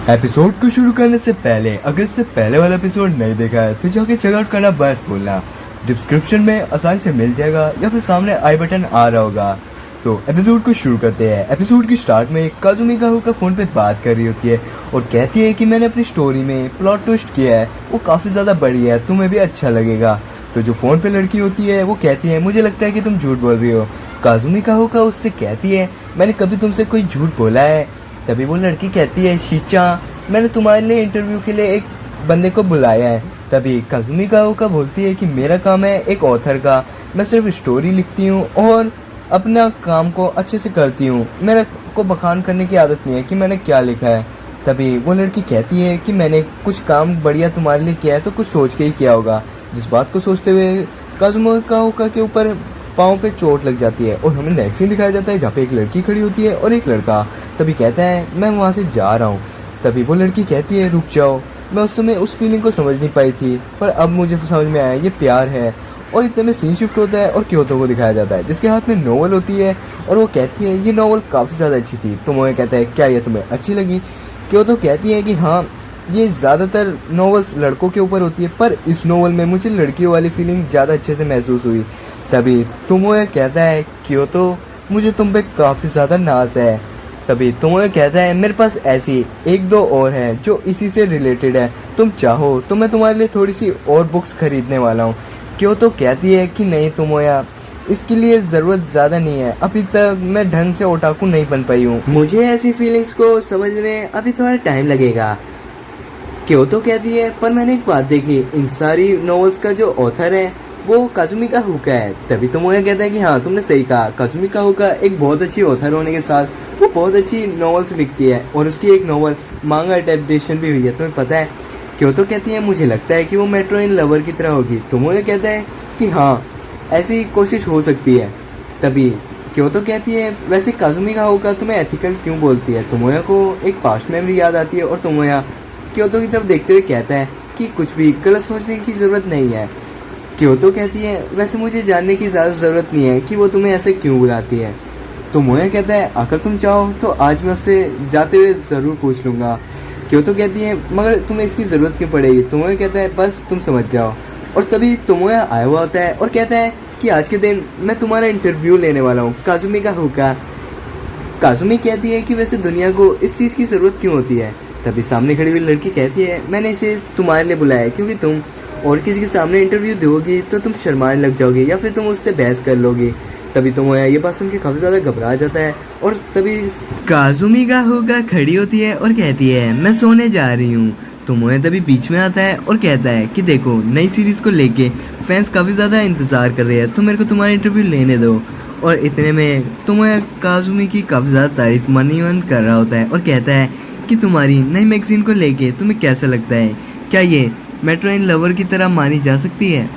Episode को शुरू करने से पहले अगर इससे पहले वाला एपिसोड नहीं देखा है तो जाके चेकआउट करना मत भूलना। डिस्क्रिप्शन में आसानी से मिल जाएगा या फिर सामने आई बटन आ रहा होगा। तो एपिसोड को शुरू करते हैं। एपिसोड की स्टार्ट में काजुमी का फोन पे बात कर रही होती है और कहती है कि मैंने अपनी स्टोरी में प्लॉट ट्विस्ट किया है, वो काफ़ी ज़्यादा बढ़िया है, तुम्हें भी अच्छा लगेगा। तो जो फ़ोन पे लड़की होती है वो कहती है मुझे लगता है कि तुम झूठ बोल रही हो। काजुमी का उससे कहती है मैंने कभी तुमसे कोई झूठ बोला है? तभी वो लड़की कहती है शीचा, मैंने तुम्हारे लिए इंटरव्यू के लिए एक बंदे को बुलाया है। तभी काजुमी का बोलती है कि मेरा काम है एक ऑथर का, मैं सिर्फ स्टोरी लिखती हूँ और अपना काम को अच्छे से करती हूँ, मेरे को बखान करने की आदत नहीं है कि मैंने क्या लिखा है। तभी वो लड़की कहती है कि मैंने कुछ काम बढ़िया तुम्हारे लिए किया है तो कुछ सोच के ही किया होगा। जिस बात को सोचते हुए काजुमी का के ऊपर पाँव पे चोट लग जाती है और हमें नेक्स्ट सीन दिखाया जाता है जहाँ पे एक लड़की खड़ी होती है और एक लड़का। तभी कहता है मैं वहाँ से जा रहा हूँ। तभी वो लड़की कहती है रुक जाओ, मैं उस समय उस फीलिंग को समझ नहीं पाई थी पर अब मुझे समझ में आया ये प्यार है। और इतने में सीन शिफ्ट होता है और क्योतो को दिखाया जाता है जिसके हाथ में नोवेल होती है और वो कहती है ये नोवेल काफ़ी ज़्यादा अच्छी थी। तो मोए कहता है क्या ये तुम्हें अच्छी लगी? क्योतो कहती है कि हाँ, ये ज़्यादातर नॉवेल्स लड़कों के ऊपर होती है पर इस नॉवल में मुझे लड़कियों वाली फीलिंग ज़्यादा अच्छे से महसूस हुई। तभी तुमोए कहता है क्योतो मुझे तुम पे काफ़ी ज़्यादा नाज है। तभी तुमोए कहता है मेरे पास ऐसी एक दो और हैं जो इसी से रिलेटेड है, तुम चाहो तो मैं तुम्हारे लिए थोड़ी सी और बुक्स खरीदने वाला हूँ। क्योतो कहती है कि नहीं तुमोया, इसके लिए ज़रूरत ज़्यादा नहीं है, अभी तक मैं ढंग से ओटाकू नहीं बन पाई हूँ, मुझे ऐसी फीलिंग्स को समझने में अभी थोड़ा टाइम लगेगा। क्योतो कहती है पर मैंने एक बात देखी, इन सारी नॉवेल्स का जो ऑथर है वो काजुमी का हुका है। तभी तो मुझे कहता है कि हाँ तुमने सही कहा, काजुमी का हुका एक बहुत अच्छी ऑथर होने के साथ वो बहुत अच्छी नॉवेल्स लिखती है और उसकी एक नॉवल मांगा अडेप्टेशन भी हुई है, तुम्हें पता है? क्योतो कहती है मुझे लगता है कि वो मेट्रो इन लवर की तरह होगी। तो मुझे कहता है कि हाँ ऐसी कोशिश हो सकती है। तभी क्योतो कहती है वैसे काजुमी का हुका तुम्हें एथिकल क्यों बोलती है? तुमोया को एक पास्ट मेमोरी याद आती है और तुमोया क्योतो की तरफ देखते हुए कहता है कि कुछ भी गलत सोचने की ज़रूरत नहीं है। क्योतो कहती है वैसे मुझे जानने की ज़्यादा ज़रूरत नहीं है कि वो तुम्हें ऐसे क्यों बुलाती है। तो मोया कहता है अगर तुम चाहो तो आज मैं उससे जाते हुए ज़रूर पूछ लूँगा। क्योतो कहती है मगर तुम्हें इसकी ज़रूरत क्यों पड़ेगी? तो मोया कहता है बस तुम समझ जाओ। और तभी तोमोया आया हुआ होता है और कहता है कि आज के दिन मैं तुम्हारा इंटरव्यू लेने वाला हूँ, काजुमी का हुका। काजुमी कहती है कि वैसे दुनिया को इस चीज़ की ज़रूरत क्यों होती है? तभी सामने खड़ी हुई लड़की कहती है मैंने इसे तुम्हारे लिए बुलाया है क्योंकि तुम और किसी के सामने इंटरव्यू दोगी तो तुम शर्माने लग जाओगी या फिर तुम उससे बहस कर लोगी। तभी तुम ये बात सुन के काफ़ी ज़्यादा घबरा जाता है और तभी काजुमी का हुका खड़ी होती है और कहती है मैं सोने जा रही हूँ। तो मोया तभी बीच में आता है और कहता है कि देखो नई सीरीज़ को लेके फैंस काफ़ी ज़्यादा इंतज़ार कर रहे हैं तो मेरे को तुम्हारा इंटरव्यू लेने दो। और इतने में तुम्हें काजुमी की काफ़ी ज़्यादा तारीफ मन कर रहा होता है और कहता है कि तुम्हारी नई मैगजीन को लेके तुम्हें कैसा लगता है, क्या ये मेट्रो इन लवर की तरह मानी जा सकती है?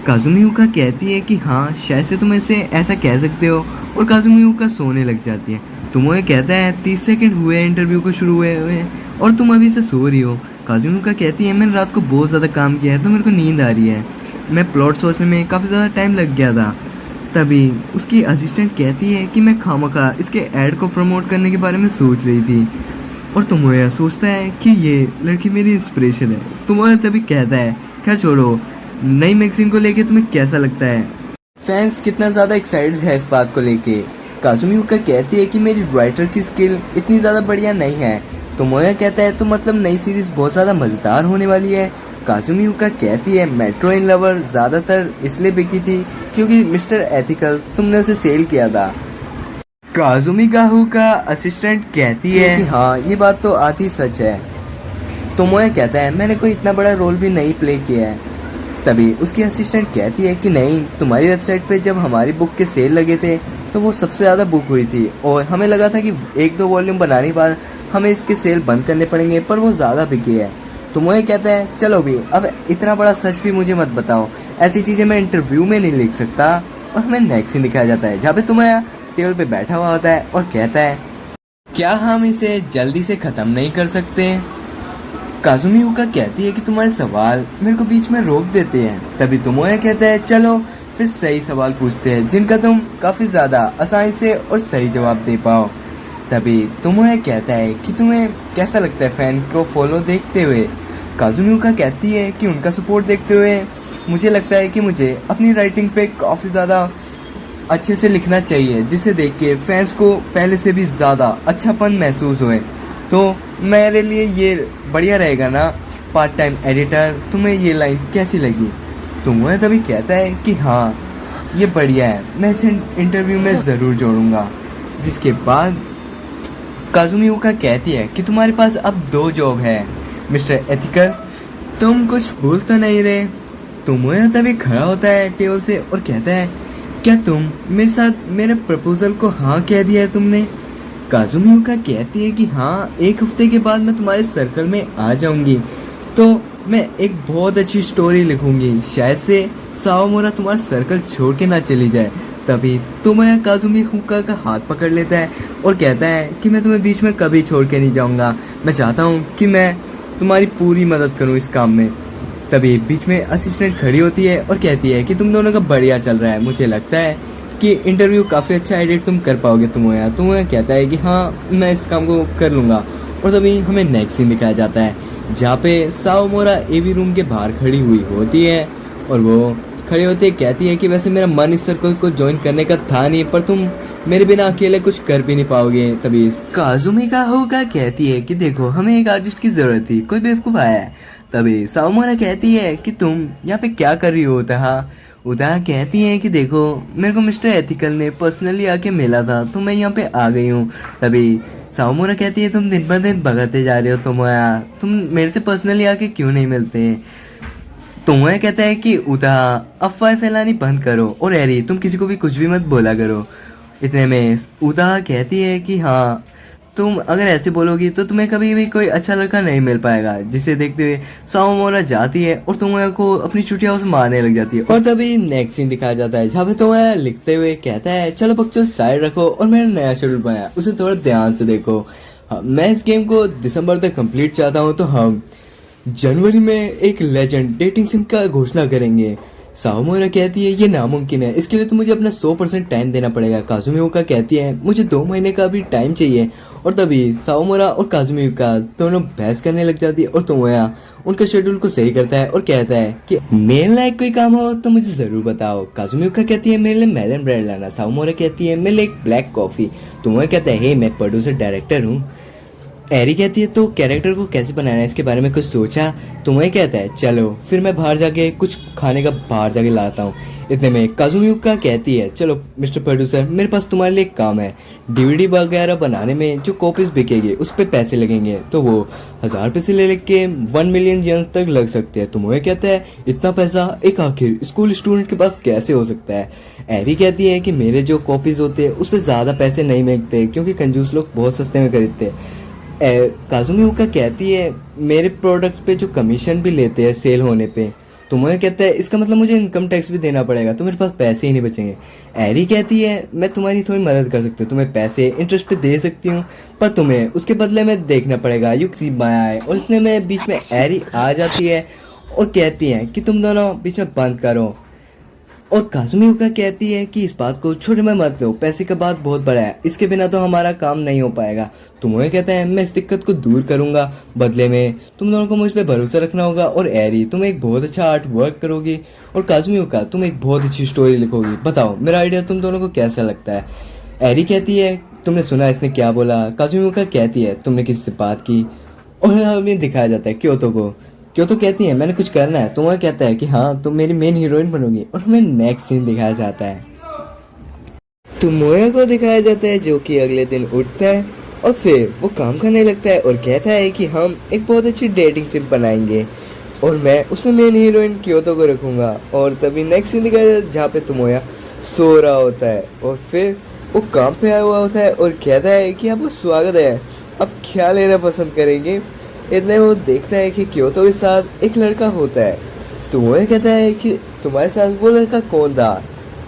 काजुमी हुका कहती है कि हाँ शायद से तुम इसे ऐसा कह सकते हो और काजुमी हुका सोने लग जाती है। तुम्हें कहता है 30 सेकंड हुए इंटरव्यू को शुरू हुए और तुम अभी से सो रही हो। काजुमी हुका कहती है मैंने रात को बहुत ज़्यादा काम किया है तो मेरे को नींद आ रही है, मैं प्लॉट सोचने में काफ़ी ज़्यादा टाइम लग गया था। तभी उसकी असिस्टेंट कहती है कि मैं खामखा इसके ऐड को प्रमोट करने के बारे में सोच रही थी। और तुमोया सोचता है कि ये लड़की मेरी इंस्पिरेशन है। तुमोया तभी कहता है क्या छोड़ो, नई मैगजीन को लेके तुम्हें कैसा लगता है? फैंस कितना ज़्यादा एक्साइटेड है इस बात को लेके? काजुमी हुका कहती है कि मेरी राइटर की स्किल इतनी ज़्यादा बढ़िया नहीं है। तुमोया कहता है तो मतलब नई सीरीज़ बहुत ज़्यादा मज़ेदार होने वाली है। काजुमी हुका कहती है मेट्रो इन लवर ज़्यादातर इसलिए बिकी थी क्योंकि मिस्टर एथिकल तुमने उसे सेल किया था। काजुमी का असिस्टेंट कहती है कि हाँ ये बात तो आती सच है। तोमोया कहता है मैंने कोई इतना बड़ा रोल भी नहीं प्ले किया है। तभी उसकी असिस्टेंट कहती है कि नहीं, तुम्हारी वेबसाइट पे जब हमारी बुक के सेल लगे थे तो वो सबसे ज़्यादा बुक हुई थी और हमें लगा था कि एक दो वॉल्यूम बनाने के बाद हमें इसके सेल बंद करने पड़ेंगे पर वो ज़्यादा बिकी है। तोमोया कहता है चलो भी अब इतना बड़ा सच भी मुझे मत बताओ, ऐसी चीज़ें मैं इंटरव्यू में नहीं लिख सकता। और हमें नेक्स्ट सीन दिखाया जाता है जहाँ पे तोमोया टेबल पे बैठा हुआ होता है और कहता है क्या हम इसे जल्दी से ख़त्म नहीं कर सकते? काजुमी हुका कहती है कि तुम्हारे सवाल मेरे को बीच में रोक देते हैं। तभी तुमोया कहता है चलो फिर सही सवाल पूछते हैं जिनका तुम काफ़ी ज़्यादा आसानी से और सही जवाब दे पाओ। तभी तोमोया कहता है कि तुम्हें कैसा लगता है फैन को फॉलो देखते हुए। काजुमियुका कहती है कि उनका सपोर्ट देखते हुए मुझे लगता है कि मुझे अपनी राइटिंग पे काफ़ी ज़्यादा अच्छे से लिखना चाहिए, जिसे देख के फैंस को पहले से भी ज़्यादा अच्छापन महसूस होए। तो मेरे लिए ये बढ़िया रहेगा ना पार्ट टाइम एडिटर। तुम्हें ये लाइन कैसी लगी? तो वह तभी कहता है कि हाँ ये बढ़िया है, मैं इसे इंटरव्यू में ज़रूर जोड़ूंगा। जिसके बाद काजुमियुका कहती है कि तुम्हारे पास अब 2 जॉब है मिस्टर एथिकल, तुम कुछ भूल तो नहीं रहे? तोमोया तभी खड़ा होता है टेबल से और कहता है क्या तुम मेरे साथ मेरे प्रपोजल को हाँ कह दिया है तुमने? काजुमियुका कहती है कि हाँ, 1 हफ्ते के बाद मैं तुम्हारे सर्कल में आ जाऊंगी, तो मैं एक बहुत अच्छी स्टोरी लिखूंगी, शायद से साओमोरा तुम्हारा सर्कल छोड़ के ना चली जाए। तभी तोमोया काजुमियुका का हाथ पकड़ लेता है और कहता है कि मैं तुम्हें बीच में कभी छोड़ के नहीं जाऊंगा, मैं चाहता हूँ कि मैं तुम्हारी पूरी मदद करूँ इस काम में। तभी बीच में असिस्टेंट खड़ी होती है और कहती है कि तुम दोनों का बढ़िया चल रहा है, मुझे लगता है कि इंटरव्यू काफ़ी अच्छा एडिट तुम कर पाओगे। तोमोया कहता है कि हाँ मैं इस काम को कर लूँगा। और तभी हमें नेक्स्ट सीन दिखाया जाता है जहाँ पे साओमोरा एवी रूम के बाहर खड़ी हुई होती है और वो खड़ी होती है कहती है कि वैसे मेरा मन इस सर्कल को ज्वाइन करने का था नहीं, पर तुम मेरे बिना अकेले कुछ कर भी नहीं पाओगे। तभी काजुमिका होगा कहती है कि देखो हमें एक आर्टिस्ट की जरूरत थी, कोई बेवकूफ़ आया है। तभी साओमोरा कहती है कि तुम यहाँ पे क्या कर रही हो उताहा? उताहा कहती है कि देखो मेरे को मिस्टर एथिकल ने पर्सनली आके मिला था, तो मैं यहाँ पे आ गई हूँ। तभी साओमोरा कहती है तुम दिन ब दिन भगाते जा रहे हो तोमोया, तुम मेरे से पर्सनली आके क्यों नहीं मिलते? तोमोया कहता है कि उताहा अफवाह फैलानी बंद करो और एरी तुम किसी को भी कुछ भी मत बोला करो। इतने में उताहा कहती है कि हाँ तुम अगर ऐसे बोलोगी तो तुम्हें कभी भी कोई अच्छा लड़का नहीं मिल पाएगा। जिसे देखते हुए साओमोरा जाती है और तोमोया को अपनी चुटिया से मारने लग जाती है। और तभी नेक्स्ट सीन दिखाया जाता है जहाँ पे तोमोया लिखते हुए कहता है चलो बच्चों साइड रखो और मेरा नया शेड्यूल बनाया उसे थोड़ा ध्यान से देखो। मैं इस गेम को दिसंबर तक कंप्लीट चाहता हूँ, तो हम जनवरी में एक लेजेंड डेटिंग सिम का घोषणा करेंगे। साओमोरा कहती है ये नामुमकिन है, इसके लिए तो मुझे अपना 100% टाइम देना पड़ेगा। काजुमियुका कहती है मुझे 2 महीने का भी टाइम चाहिए। और तभी साओमोरा और काजुमियुका दोनों बहस करने लग जाती है और तोमोया उनका शेड्यूल को सही करता है और कहता है कि मेरे लायक कोई काम हो तो मुझे जरूर बताओ। काजुमियुका कहती है मेरे लिए मेलन ब्रेड लाना। साओमोरा कहती है मेरे लिए एक ब्लैक कॉफी। तोमोया कहता है हे मैं प्रोड्यूसर डायरेक्टर हूँ। एरी कहती है तो कैरेक्टर को कैसे बनाना है इसके बारे में कुछ सोचा? तुम्हें कहता है चलो फिर मैं बाहर जाके कुछ खाने का बाहर जाके लाता हूँ। इतने में काजुमियुका कहती है चलो मिस्टर प्रोड्यूसर मेरे पास तुम्हारे लिए एक काम है, डीवीडी वगैरह बनाने में जो कॉपीज बिकेगी उस पर पैसे लगेंगे, तो वो 1000 पैसे ले लेके 1 मिलियन येन तक लग सकते हैं। तुम्हें कहता है इतना पैसा एक आखिर स्कूल स्टूडेंट के पास कैसे हो सकता है? एरी कहती है कि मेरे जो कॉपीज होते हैं उस पर ज़्यादा पैसे नहीं मिलते क्योंकि कंजूस लोग बहुत सस्ते में खरीदते हैं। काजुमियुका कहती है मेरे प्रोडक्ट्स पे जो कमीशन भी लेते हैं सेल होने पे। तुम्हें कहता है इसका मतलब मुझे इनकम टैक्स भी देना पड़ेगा, तो मेरे पास पैसे ही नहीं बचेंगे। एरी कहती है मैं तुम्हारी थोड़ी मदद कर सकती हूँ, तुम्हें पैसे इंटरेस्ट पे दे सकती हूँ, पर तुम्हें उसके बदले में देखना पड़ेगा यू सी माया। और इतने में बीच में एरी आ जाती है और कहती है कि तुम दोनों बीच में बंद करो। और काजुमियुका कहती है कि इस बात को छोटे में मत लो, पैसे का बात बहुत बड़ा है, इसके बिना तो हमारा काम नहीं हो पाएगा। तुम्हें कहता है मैं इस दिक्कत को दूर करूंगा, बदले में तुम दोनों को मुझ पे भरोसा रखना होगा। और एरी तुम एक बहुत अच्छा आर्ट वर्क करोगी और काजुमियुका तुम एक बहुत अच्छी स्टोरी लिखोगी। बताओ मेरा आइडिया तुम दोनों को कैसा लगता है? एरी कहती है तुमने सुना इसने क्या बोला? काजुमियुका कहती है तुमने किसी से बात की? और हमें दिखाया जाता है क्योतो को। क्योतो कहती है मैंने कुछ करना है। तुम्हें कहता है कि हाँ तुम मेरी मेन हीरोइन बनोगी। और हमें नेक्स्ट सीन दिखाया जाता है, तोमोया को दिखाया जाता है जो कि अगले दिन उठता है और फिर वो काम करने लगता है और कहता है कि हम एक बहुत अच्छी डेटिंग सिम बनाएंगे और मैं उसमें मेन हीरोइन क्योतो को रखूँगा। और तभी नेक्स्ट सीन दिखाया जाता है जहाँ पे तोमोया सो रहा होता है और फिर वो काम पे आया हुआ होता है और कहता है कि आपको स्वागत है, अब क्या लेना पसंद करेंगे? इतने वो देखता है कि क्योतो के साथ एक लड़का होता है। तोमोया कहता है कि तुम्हारे साथ वो लड़का कौन था?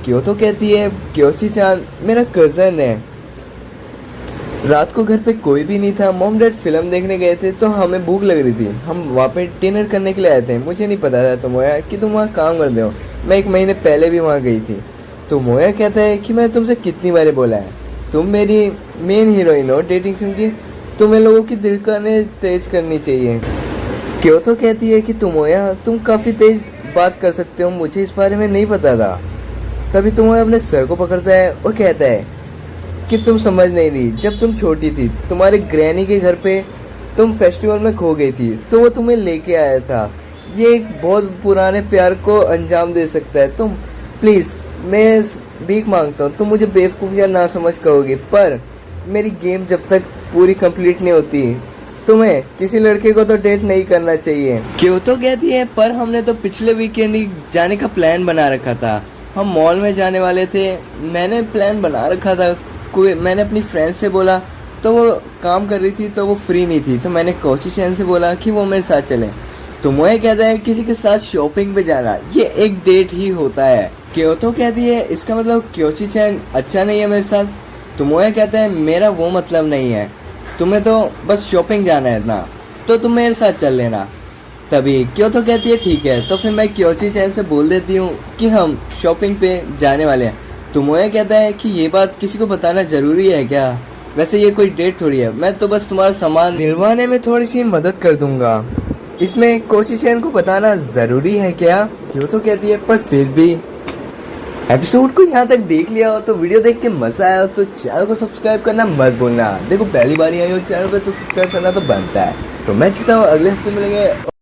क्योतो कहती है क्योची चान मेरा कज़न है, रात को घर पे कोई भी नहीं था, मॉम डैड फिल्म देखने गए थे तो हमें भूख लग रही थी, हम वहाँ पे डिनर करने के लिए आए थे, मुझे नहीं पता था तोमोया कि तुम वहाँ काम करते हो, मैं 1 महीने पहले भी वहाँ गई थी। तोमोया कहता है कि मैं तुमसे कितनी बार बोला है, तुम मेरी मेन हीरोइन हो डेटिंग सिम की, तुम्हें लोगों की धड़कनें तेज करनी चाहिए। क्यों तो कहती है कि तुम काफ़ी तेज बात कर सकते हो, मुझे इस बारे में नहीं पता था। तभी तुम्हें अपने सर को पकड़ता है और कहता है कि तुम समझ नहीं रही, जब तुम छोटी थी तुम्हारे ग्रैनी के घर पे तुम फेस्टिवल में खो गई थी तो वो तुम्हें लेके आया था। ये एक बहुत पुराने प्यार को अंजाम दे सकता है। तुम प्लीज़, मैं भीख मांगता हूँ, तुम मुझे बेवकूफ़ या ना समझ कहोगे, पर मेरी गेम जब तक पूरी कंप्लीट नहीं होती तुम्हें किसी लड़के को तो डेट नहीं करना चाहिए। क्यों तो कहती है पर हमने तो पिछले वीकेंड ही जाने का प्लान बना रखा था, हम मॉल में जाने वाले थे, मैंने प्लान बना रखा था। मैंने अपनी फ्रेंड से बोला तो वो काम कर रही थी तो वो फ्री नहीं थी, तो मैंने कोची चैन से बोला कि वो मेरे साथ चले। तो मुझे कहता है किसी के साथ शॉपिंग पे जाना ये एक डेट ही होता है। क्यों तो कहती है इसका मतलब क्योची चैन अच्छा नहीं है मेरे साथ। तो मुझे कहता है मेरा वो मतलब नहीं है, तुम्हें तो बस शॉपिंग जाना है ना, तो तुम मेरे साथ चल लेना। तभी क्यों तो कहती है ठीक है, तो फिर मैं क्योची चैन से बोल देती हूँ कि हम शॉपिंग पे जाने वाले हैं। तो मुझे कहता है कि ये बात किसी को बताना ज़रूरी है क्या, वैसे ये कोई डेट थोड़ी है, मैं तो बस तुम्हारा सामान दिलवाने में थोड़ी सी मदद कर दूंगा, इसमें कोची चैन को बताना ज़रूरी है क्या। क्यों तो कहती है पर फिर भी। एपिसोड को यहाँ तक देख लिया हो तो वीडियो देख के मजा आया हो तो चैनल को सब्सक्राइब करना मत भूलना। देखो पहली बार आई हो चैनल पे तो सब्सक्राइब करना तो बनता है। तो मैं चाहता हूँ अगले हफ्ते मिलेंगे।